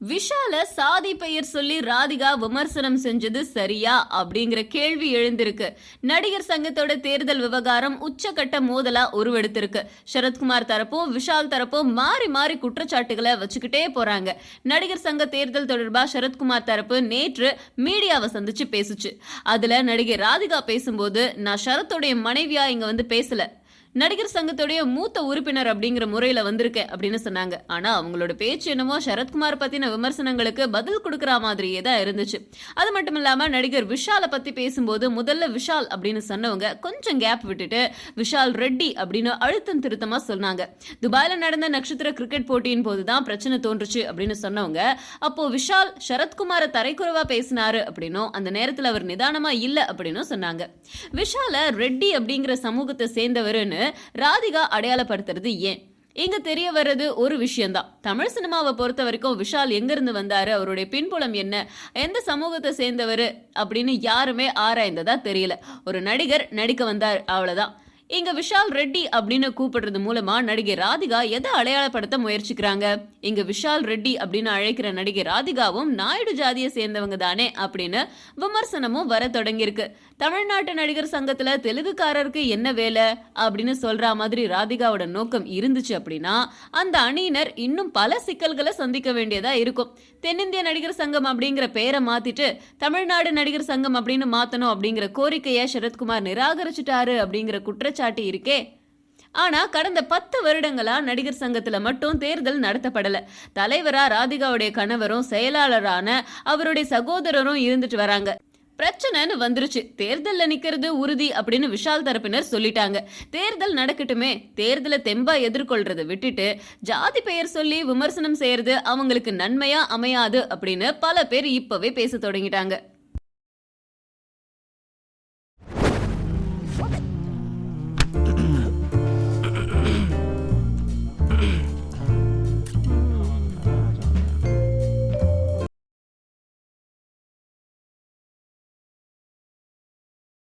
விஷால சாதி பெயர் சொல்லி ராதிகா விமர்சனம் செஞ்சது சரியா அப்படிங்கிற கேள்வி எழுந்திருக்கு. நடிகர் சங்கத்தோட தேர்தல் விவகாரம் உச்சகட்ட மோதலா உருவெடுத்திருக்கு. சரத்குமார் தரப்பும் விஷால் தரப்பும் மாறி மாறி குற்றச்சாட்டுகளை வச்சுக்கிட்டே போறாங்க. நடிகர் சங்க தேர்தல் தொடர்பா சரத்குமார் தரப்பு நேற்று மீடியாவை சந்திச்சு பேசுச்சு. அதுல நடிகை ராதிகா பேசும்போது, நான் சரத்தோடைய மனைவியா இங்க வந்து பேசல, நடிகர் சங்கத்துடைய மூத்த உறுப்பினர் அப்படிங்கிற முறையில வந்திருக்கேன் அப்படின்னு சொன்னாங்க. ஆனா அவங்களோட பேச்சு என்னமோ சரத்குமார் பத்தின விமர்சனங்களுக்கு பதில் கொடுக்கற மாதிரியே தான் இருந்துச்சு. அது மட்டும் இல்லாம நடிகர் விஷாலை பத்தி பேசும்போது முதல்ல விஷால் அப்படின்னு சொன்னவங்க கொஞ்சம் கேப் விட்டுட்டு விஷால் ரெட்டி அப்படின்னு அழுத்தம் திருத்தமா சொன்னாங்க. துபாயில நடந்த நட்சத்திர கிரிக்கெட் போட்டியின் போதுதான் பிரச்சனை தோன்றுச்சு அப்படின்னு சொன்னவங்க, அப்போ விஷால் சரத்குமாரை தரைக்குறைவா பேசினாரு அப்படின்னும் அந்த நேரத்தில் அவர் நிதானமா இல்ல அப்படின்னு சொன்னாங்க. விஷால ரெட்டி அப்படிங்கிற சமூகத்தை சேர்ந்தவருன்னு ராதிகா அடையாளப்படுத்துறது ஏன்? இங்க தெரிய வர்றது ஒரு விஷயம்தான். தமிழ் சினிமாவை பொறுத்த வரைக்கும் விஷால் எங்க இருந்து வந்தாரு, அவருடைய பின்புலம் என்ன, எந்த சமூகத்தை சேர்ந்தவர் அப்படின்னு யாருமே ஆராய்ந்ததா தெரியல. ஒரு நடிகர் நடிக்க வந்தார், அவ்வளவுதான். இங்க விஷால் ரெட்டி அப்படின்னு கூப்பிடுறது மூலமா நடிகை ராதிகா எதை அடையாளப்படுத்த முயற்சிக்கிறாங்க? இங்க விஷால் ரெட்டி அப்படின்னு அழைக்கிற நடிகை ராதிகாவும் நாயுடு ஜாதியை சேர்ந்தவங்க தானே அப்படின்னு விமர்சனமும் வர தொடங்கியிருக்கு. தமிழ்நாட்டு நடிகர் சங்கத்துல தெலுங்குக்காரருக்கு என்ன வேலை அப்படின்னு சொல்ற மாதிரி ராதிகாவோட நோக்கம் இருந்துச்சு அப்படின்னா அந்த அணியினர் இன்னும் பல சிக்கல்களை சந்திக்க வேண்டியதா இருக்கும். தென்னிந்திய நடிகர் சங்கம் அப்படிங்கிற பெயரை மாத்திட்டு தமிழ்நாடு நடிகர் சங்கம் அப்படின்னு மாத்தணும் அப்படிங்கிற கோரிக்கையை சரத்குமார் நிராகரிச்சுட்டாரு அப்படிங்கிற குற்றச்சாட்டு இருக்கே. ஆனா கடந்த 10 வருடங்களா நடிகர் சங்கத்துல மட்டும் தேர்தல் நடத்தப்படல. தலைவரா ராதிகாவுடைய கணவரும் செயலாளரான அவருடைய சகோதரரும் இருந்துட்டு வராங்க. பிரச்சனைன்னு வந்துருச்சு, தேர்தல்ல நிக்கிறது உறுதி அப்படின்னு விஷால் தரப்பினர் சொல்லிட்டாங்க. தேர்தல் நடக்கட்டுமே, தேர்தலை தெம்பா எதிர்கொள்றதை விட்டுட்டு ஜாதி பெயர் சொல்லி விமர்சனம் செய்யறது அவங்களுக்கு நன்மையா அமையாது அப்படின்னு பல பேர் இப்பவே பேச தொடங்கிட்டாங்க.